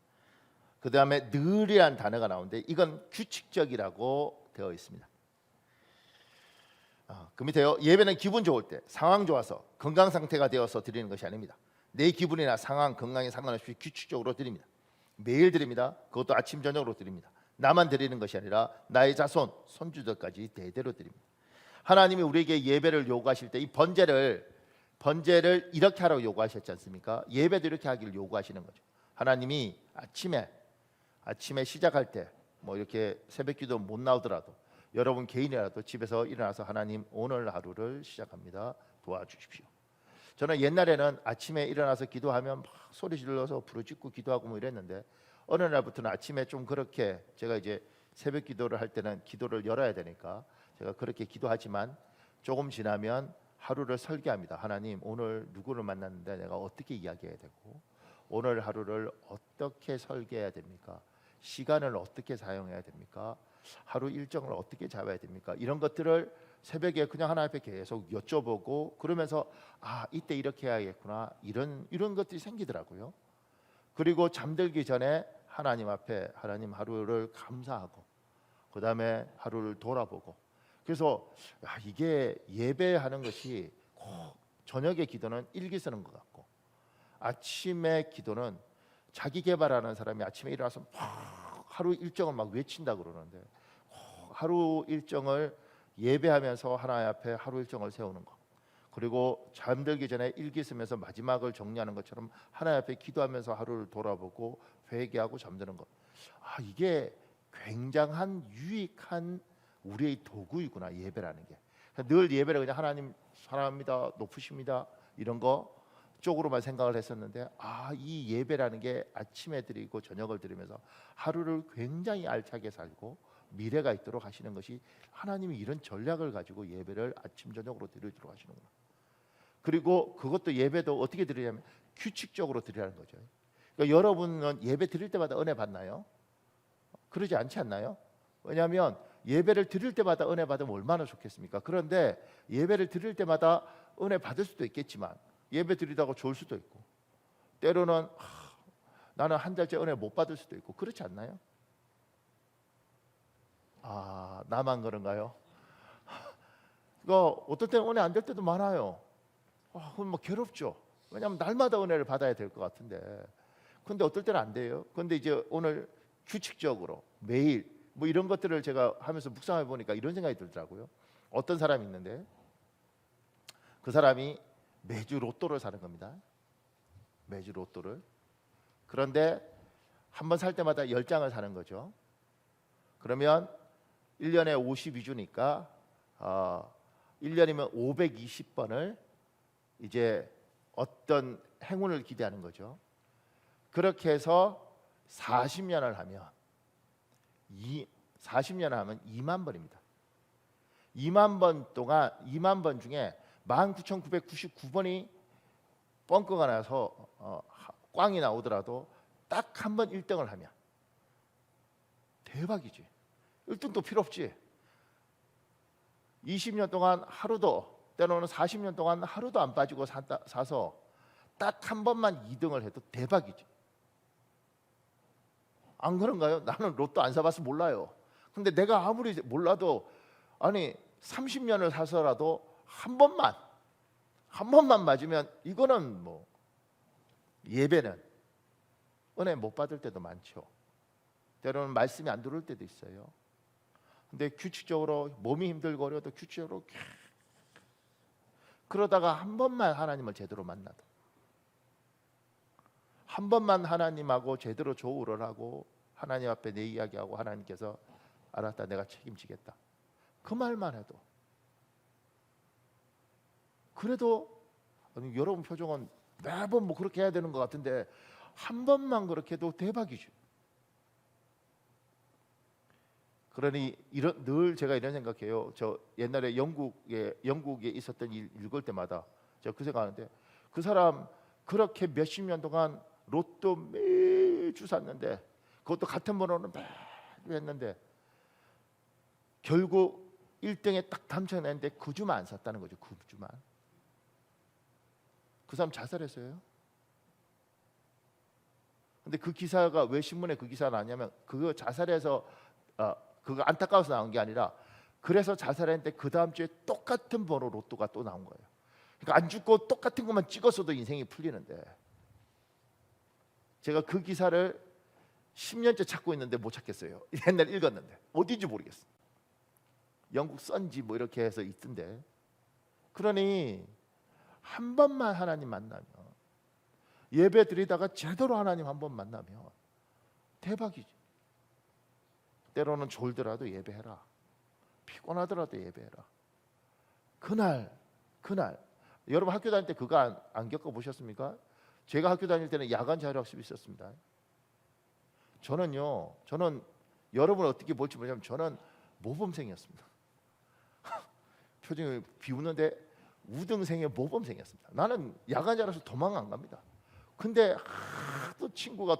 그 다음에 늘이라는 단어가 나오는데 이건 규칙적이라고 되어 있습니다. 그 밑에요, 예배는 기분 좋을 때, 상황 좋아서, 건강 상태가 되어서 드리는 것이 아닙니다. 내 기분이나 상황, 건강에 상관없이 규칙적으로 드립니다. 매일 드립니다. 그것도 아침 저녁으로 드립니다. 나만 드리는 것이 아니라 나의 자손, 손주들까지 대대로 드립니다. 하나님이 우리에게 예배를 요구하실 때 이 번제를 번제를 이렇게 하라고 요구하셨지 않습니까? 예배도 이렇게 하기를 요구하시는 거죠. 하나님이 아침에 시작할 때 뭐 이렇게 새벽기도 못 나오더라도 여러분 개인이라도 집에서 일어나서 하나님 오늘 하루를 시작합니다. 도와주십시오. 저는 옛날에는 아침에 일어나서 기도하면 막 소리 질러서 부르짖고 기도하고 뭐 이랬는데 어느 날부터는 아침에 좀 그렇게 제가 이제 새벽 기도를 할 때는 기도를 열어야 되니까 제가 그렇게 기도하지만 조금 지나면 하루를 설계합니다. 하나님 오늘 누구를 만났는데 내가 어떻게 이야기해야 되고 오늘 하루를 어떻게 설계해야 됩니까? 시간을 어떻게 사용해야 됩니까? 하루 일정을 어떻게 잡아야 됩니까? 이런 것들을 새벽에 그냥 하나님 앞에 계속 여쭤보고 그러면서 이때 이렇게 해야겠구나 이런 것들이 생기더라고요. 그리고 잠들기 전에 하나님 앞에 하나님 하루를 감사하고 그 다음에 하루를 돌아보고 그래서 이게 예배하는 것이 꼭 저녁의 기도는 일기 쓰는 것 같고 아침의 기도는 자기 개발하는 사람이 아침에 일어나서 막 하루 일정을 막 외친다 그러는데 하루 일정을 예배하면서 하나님 앞에 하루 일정을 세우는 것 그리고 잠들기 전에 일기 쓰면서 마지막을 정리하는 것처럼 하나님 앞에 기도하면서 하루를 돌아보고 회개하고 잠드는 것 이게 굉장한 유익한 우리의 도구이구나 예배라는 게 늘 예배를 그냥 하나님 사랑합니다 높으십니다 이런 거 쪽으로만 생각을 했었는데 이 예배라는 게 아침에 드리고 저녁을 드리면서 하루를 굉장히 알차게 살고 미래가 있도록 하시는 것이 하나님이 이런 전략을 가지고 예배를 아침 저녁으로 드리도록 하시는구나. 그리고 그것도 예배도 어떻게 드리냐면 규칙적으로 드리라는 거죠. 그러니까 여러분은 예배 드릴 때마다 은혜 받나요? 그러지 않지 않나요? 왜냐하면 예배를 드릴 때마다 은혜 받으면 얼마나 좋겠습니까? 그런데 예배를 드릴 때마다 은혜 받을 수도 있겠지만 예배 드리다가 졸 수도 있고 때로는 나는 한 달째 은혜 못 받을 수도 있고 그렇지 않나요? 나만 그런가요? 그러니까 어떨 때는 은혜 안 될 때도 많아요. 그건 뭐 괴롭죠. 왜냐하면 날마다 은혜를 받아야 될 것 같은데 근데 어떨 때는 안 돼요. 근데 이제 오늘 규칙적으로 매일 뭐 이런 것들을 제가 하면서 묵상해 보니까 이런 생각이 들더라고요. 어떤 사람이 있는데 그 사람이 매주 로또를 사는 겁니다. 매주 로또를. 그런데 한 번 살 때마다 10장을 사는 거죠. 그러면 1년에 52주니까 1년이면 520번을 이제 어떤 행운을 기대하는 거죠. 그렇게 해서 40년을 하면 40년 하면 2만 번입니다. 2만 번 동안 2만 번 중에 19,999번이 뻥커가 나서 꽝이 나오더라도 딱 한 번 1등을 하면 대박이지. 1등도 필요 없지. 20년 동안 하루도 때로는 40년 동안 하루도 안 빠지고 사서 딱 한 번만 2등을 해도 대박이지. 안 그런가요? 나는 로또 안 사봐서 몰라요. 근데 내가 아무리 몰라도 30년을 사서라도 한 번만 맞으면 이거는 뭐 예배는 은혜 못 받을 때도 많죠. 때로는 말씀이 안 들어올 때도 있어요. 근데 규칙적으로 몸이 힘들고 어려도 규칙적으로 그러다가 한 번만 하나님을 제대로 만나도 한 번만 하나님하고 제대로 조우를 하고 하나님 앞에 내 이야기하고 하나님께서 알았다 내가 책임지겠다 그 말만 해도 그래도 여러분 표정은 매번 뭐 그렇게 해야 되는 것 같은데 한 번만 그렇게 해도 대박이죠. 그러니 늘 제가 이런 생각해요. 저 옛날에 영국에 있었던 일 읽을 때마다 제가 그 생각하는데 그 사람 그렇게 몇십 년 동안 로또 매주 샀는데 그것도 같은 번호는 매주 했는데 결국 1등에 딱 당첨했는데 그 주만 안 샀다는 거죠. 그 주만. 그 사람 자살했어요. 근데 그 기사가 왜 신문에 그 기사가 나왔냐면 그거 자살해서 그거 안타까워서 나온 게 아니라 그래서 자살했는데 그 다음 주에 똑같은 번호 로또가 또 나온 거예요. 그러니까 안 죽고 똑같은 것만 찍었어도 인생이 풀리는데 제가 그 기사를 10년째 찾고 있는데 못 찾겠어요. 옛날 읽었는데 어딘지 모르겠어. 영국 선지 뭐 이렇게 해서 있던데 그러니 한 번만 하나님 만나면, 예배 드리다가 제대로 하나님 한 번 만나면 대박이지. 때로는 졸더라도 예배해라. 피곤하더라도 예배해라. 그날 여러분 학교 다닐 때 그거 안 겪어보셨습니까? 제가 학교 다닐 때는 야간 자율학습이 있었습니다. 저는 여러분 어떻게 볼지 모르지만 저는 모범생이었습니다. 표정이 비웃는데 우등생의 모범생이었습니다. 나는 야간 자율학습 도망 안 갑니다. 근데 하도 친구가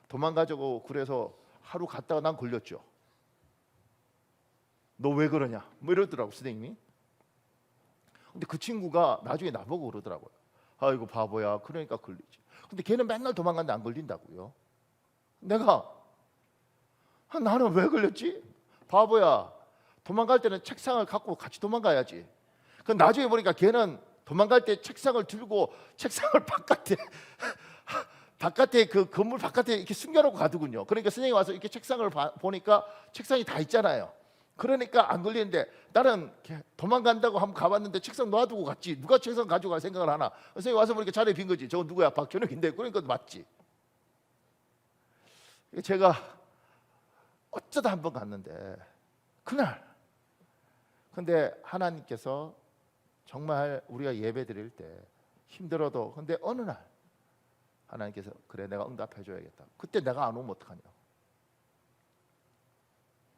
도망가자고 그래서 하루 갔다가 난 걸렸죠. 너 왜 그러냐? 뭐 이러더라고 선생님이. 근데 그 친구가 나중에 나보고 그러더라고요. 아이고 바보야. 그러니까 걸리지. 근데 걔는 맨날 도망갔는데 안 걸린다고요. 나는 왜 걸렸지? 바보야. 도망갈 때는 책상을 갖고 같이 도망가야지. 그 나중에 보니까 걔는 도망갈 때 책상을 들고 책상을 바깥에 그 건물 바깥에 이렇게 숨겨놓고 가더군요. 그러니까 선생님이 와서 이렇게 책상을 보니까 책상이 다 있잖아요. 그러니까 안 걸리는데 나는 도망간다고 한번 가봤는데 책상 놔두고 갔지. 누가 책상 가져갈 생각을 하나. 선생님이 와서 보니까 자리에 빈 거지. 저거 누구야? 박현욱인데. 그러니까 맞지. 제가 어쩌다 한번 갔는데 그날 근데 하나님께서 정말 우리가 예배 드릴 때 힘들어도 근데 어느 날 하나님께서 그래 내가 응답해 줘야겠다. 그때 내가 안 오면 어떡하냐.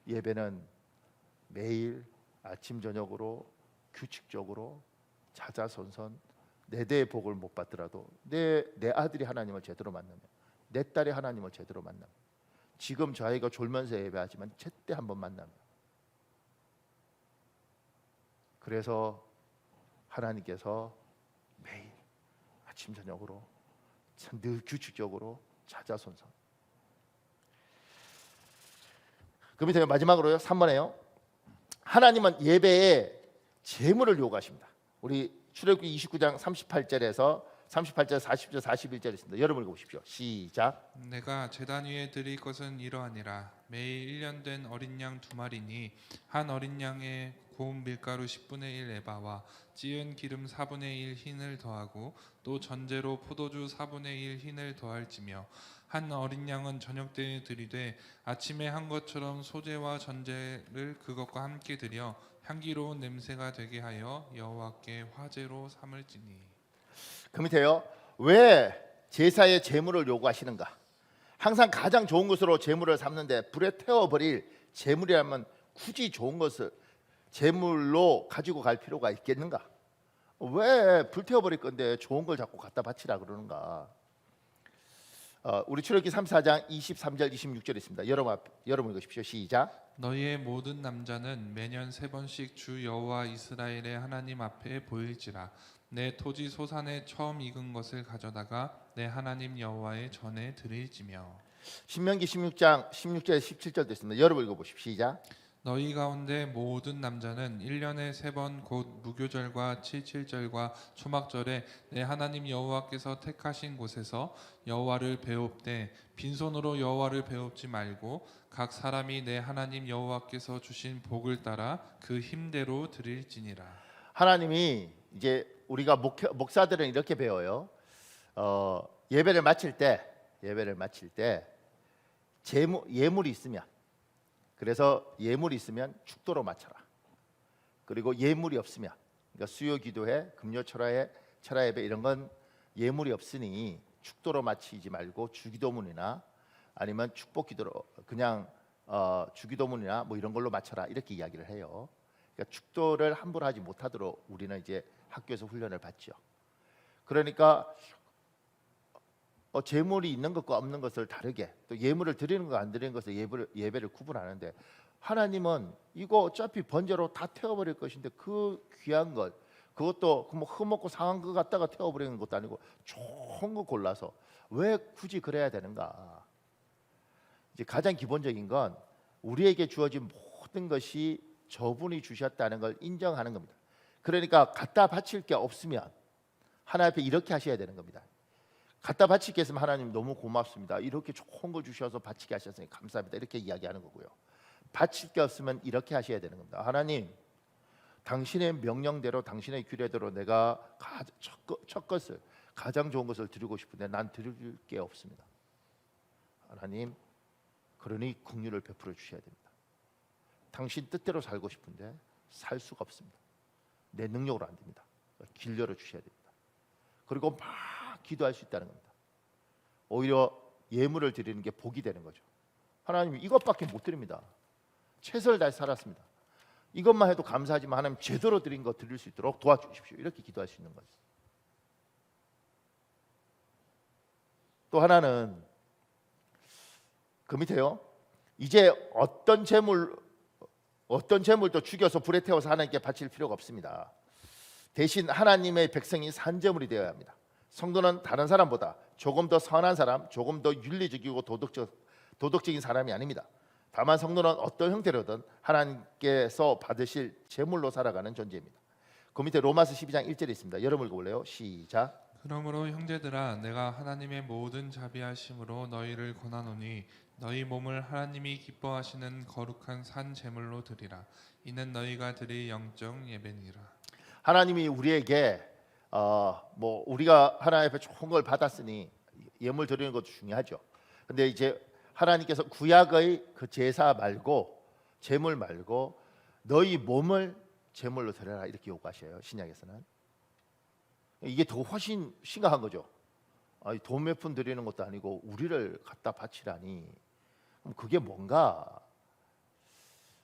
예배는 매일 아침 저녁으로 규칙적으로 자자손손 내 대의 복을 못 받더라도 내 아들이 하나님을 제대로 만나면 내 딸이 하나님을 제대로 만나면 지금 저 아이가 졸면서 예배하지만 제때 한번 만나면 그래서 하나님께서 매일 아침 저녁으로 참 늘 규칙적으로 자자손손. 그 밑에 마지막으로요 3번에요. 하나님은 예배에 제물을 요구하십니다. 우리 출애굽기 29장 38절에서 40절 41절에 있습니다. 여러분 읽어보십시오. 시작. 내가 제단 위에 드릴 것은 이러하니라. 매일 1년 된 어린 양 2마리니 한 어린 양에 고운 밀가루 10분의 1 에바와 찌은 기름 4분의 1 흰을 더하고 또 전제로 포도주 4분의 1 흰을 더할지며 한 어린 양은 저녁 때에 드리되 아침에 한 것처럼 소제와 전제를 그것과 함께 드려 향기로운 냄새가 되게 하여 여호와께 화제로 삼을지니. 그 밑에요. 왜 제사의 제물을 요구하시는가? 항상 가장 좋은 것으로 제물을 삼는데 불에 태워버릴 제물이라면 굳이 좋은 것을 제물로 가지고 갈 필요가 있겠는가? 왜 불태워버릴 건데 좋은 걸 자꾸 갖다 바치라 그러는가? 우리 출애굽기 34장 23절 26절 있습니다. 여러분 읽으십시오. 시작. 너희의 모든 남자는 매년 3번씩 주 여호와 이스라엘의 하나님 앞에 보일지라. 내 토지 소산에 처음 익은 것을 가져다가 내 하나님 여호와의 전에 드릴지며. 신명기 16장 16절 17절도 있습니다. 여러분 읽어보십시오. 시작. 너희 가운데 모든 남자는 1년에 3번 곧 무교절과 칠칠절과 초막절에 내 하나님 여호와께서 택하신 곳에서 여호와를 배웁되 빈손으로 여호와를 배웁지 말고 각 사람이 내 하나님 여호와께서 주신 복을 따라 그 힘대로 드릴지니라. 하나님이 이제 우리가 목사들은 이렇게 배워요. 예배를 마칠 때 예물이 있으면 그래서 예물이 있으면 축도로 마쳐라. 그리고 예물이 없으면 그러니까 수요 기도회, 금요 철야 예배 이런 건 예물이 없으니 축도로 마치지 말고 주기도문이나 아니면 축복 기도로 그냥 주기도문이나 뭐 이런 걸로 마쳐라 이렇게 이야기를 해요. 그러니까 축도를 함부로 하지 못하도록 우리는 이제 학교에서 훈련을 받죠. 그러니까 제물이 있는 것과 없는 것을 다르게 또 예물을 드리는 것 안 드리는 것을 예배를 구분하는데 하나님은 이거 어차피 번제로 다 태워버릴 것인데 그 귀한 것 그것도 뭐 흠없고 상한 거 갖다가 태워버리는 것도 아니고 좋은 거 골라서 왜 굳이 그래야 되는가? 이제 가장 기본적인 건 우리에게 주어진 모든 것이 저분이 주셨다는 걸 인정하는 겁니다. 그러니까 갖다 바칠 게 없으면 하나님 앞에 이렇게 하셔야 되는 겁니다. 갖다 바칠 게 있으면 하나님 너무 고맙습니다. 이렇게 좋은 거 주셔서 바치게 하셨으니 감사합니다. 이렇게 이야기하는 거고요. 바칠 게 없으면 이렇게 하셔야 되는 겁니다. 하나님 당신의 명령대로 당신의 규례대로 내가 첫 것을 가장 좋은 것을 드리고 싶은데 난 드릴 게 없습니다. 하나님, 그러니 긍휼을 베풀어 주셔야 됩니다. 당신 뜻대로 살고 싶은데 살 수가 없습니다. 내 능력으로 안 됩니다. 길 열어 주셔야 됩니다. 그리고 막 기도할 수 있다는 겁니다. 오히려 예물을 드리는 게 복이 되는 거죠. 하나님, 이것밖에 못 드립니다. 최선을 다해 살았습니다. 이것만 해도 감사하지만 하나님, 제대로 드린 거 드릴 수 있도록 도와주십시오. 이렇게 기도할 수 있는 거죠. 또 하나는 그 밑에요. 이제 어떤 제물도 죽여서 불에 태워서 하나님께 바칠 필요가 없습니다. 대신 하나님의 백성이 산제물이 되어야 합니다. 성도는 다른 사람보다 조금 더 선한 사람, 조금 더 윤리적이고 도덕적인 사람이 아닙니다. 다만 성도는 어떤 형태로든 하나님께서 받으실 제물로 살아가는 존재입니다. 그 밑에 로마서 12장 1절에 있습니다. 여러분 읽어볼래요? 시작. 그러므로 형제들아, 내가 하나님의 모든 자비하심으로 너희를 권하노니 너희 몸을 하나님이 기뻐하시는 거룩한 산 제물로 드리라. 이는 너희가 드릴 영적 예배니라. 하나님이 우리에게 우리가 하나님 앞에 좋은 걸 받았으니 예물 드리는 것도 중요하죠. 근데 이제 하나님께서 구약의 그 제사 말고, 제물 말고 너희 몸을 제물로 드려라 이렇게 요구하셔요. 신약에서는. 이게 더 훨씬 심각한 거죠. 돈 몇 푼 드리는 것도 아니고 우리를 갖다 바치라니. 그럼 그게 뭔가?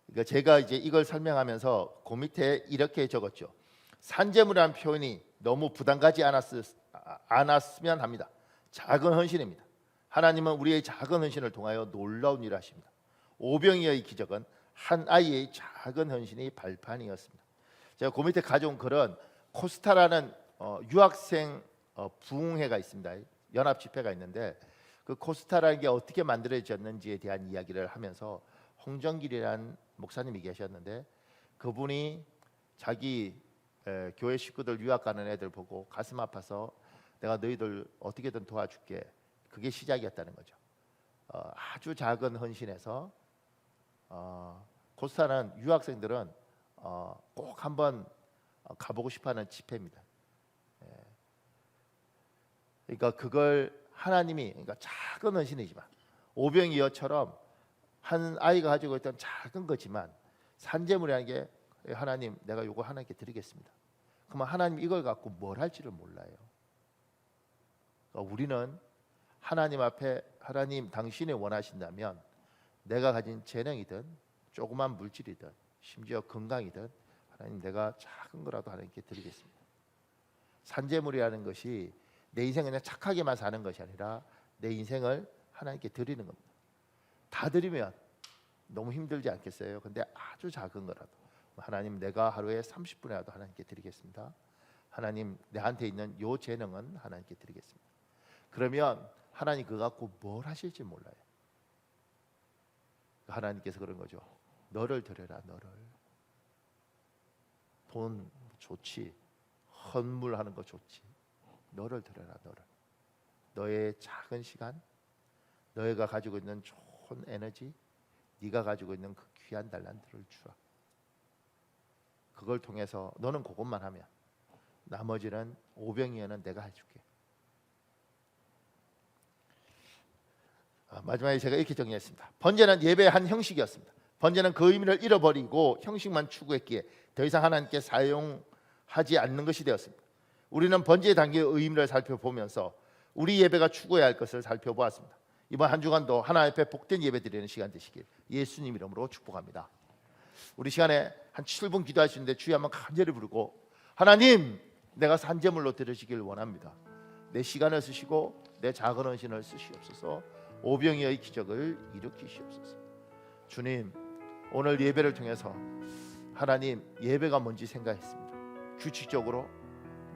그러니까 제가 이제 이걸 설명하면서 그 밑에 이렇게 적었죠. 산제물이라는 표현이 너무 부담 가지 않았으면 합니다. 작은 헌신입니다. 하나님은 우리의 작은 헌신을 통하여 놀라운 일을 하십니다. 오병이어의 기적은 한 아이의 작은 헌신이 발판이었습니다. 제가 그 밑에 가져온 글은 코스타라는 유학생 부흥회가 있습니다. 연합 집회가 있는데 그 코스타라는 게 어떻게 만들어졌는지에 대한 이야기를 하면서 홍정길이라는 목사님이 계셨는데, 그분이 자기 교회 식구들 유학 가는 애들 보고 가슴 아파서 내가 너희들 어떻게든 도와줄게. 그게 시작이었다는 거죠. 아주 작은 헌신에서 코스타는 유학생들은 꼭 한번 가보고 싶어하는 집회입니다. 그러니까 그걸 하나님이, 그러니까 작은 헌신이지만 오병이어처럼 한 아이가 가지고 있던 작은 거지만 산제물이라는 게, 하나님 내가 요거 하나님께 드리겠습니다. 그러면 하나님 이걸 갖고 뭘 할지를 몰라요. 그러니까 우리는 하나님 앞에, 하나님 당신이 원하신다면 내가 가진 재능이든 조그만 물질이든 심지어 건강이든 하나님 내가 작은 거라도 하나님께 드리겠습니다. 산제물이라는 것이 내 인생 그냥 착하게만 사는 것이 아니라 내 인생을 하나님께 드리는 겁니다. 다 드리면 너무 힘들지 않겠어요? 근데 아주 작은 거라도, 하나님 내가 하루에 30분이라도 하나님께 드리겠습니다. 하나님 내한테 있는 요 재능은 하나님께 드리겠습니다. 그러면 하나님 그거 갖고 뭘 하실지 몰라요. 하나님께서 그런 거죠. 너를 드려라, 너를. 돈 좋지, 헌물하는 거 좋지, 너를 드려라, 너를. 너의 작은 시간, 너희가 가지고 있는 좋은 에너지, 네가 가지고 있는 그 귀한 달란트를 주라. 그걸 통해서 너는 그것만 하면 나머지는 오병이어는 내가 해줄게. 마지막에 제가 이렇게 정리했습니다. 번제는 예배의 한 형식이었습니다. 번제는 그 의미를 잃어버리고 형식만 추구했기에 더 이상 하나님께 사용하지 않는 것이 되었습니다. 우리는 번제의 단계의 의미를 살펴보면서 우리 예배가 추구해야 할 것을 살펴보았습니다. 이번 한 주간도 하나님 앞에 복된 예배 드리는 시간 되시길 예수님 이름으로 축복합니다. 우리 시간에 한 7분 기도할 수 있는데 주여 한번 간절히 부르고, 하나님 내가 산제물로 드리시길 원합니다. 내 시간을 쓰시고 내 작은 헌신을 쓰시옵소서. 오병이어의 기적을 일으키시옵소서. 주님, 오늘 예배를 통해서 하나님 예배가 뭔지 생각했습니다. 규칙적으로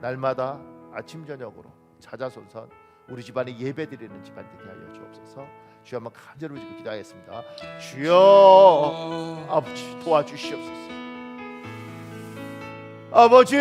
날마다 아침 저녁으로 찾아서선 우리 집안에 예배 드리는 집안 되게 하여 주옵소서. 주여 한번 간절히 부르고 기도하겠습니다. 주여 아버지 도와주시옵소서. 아버지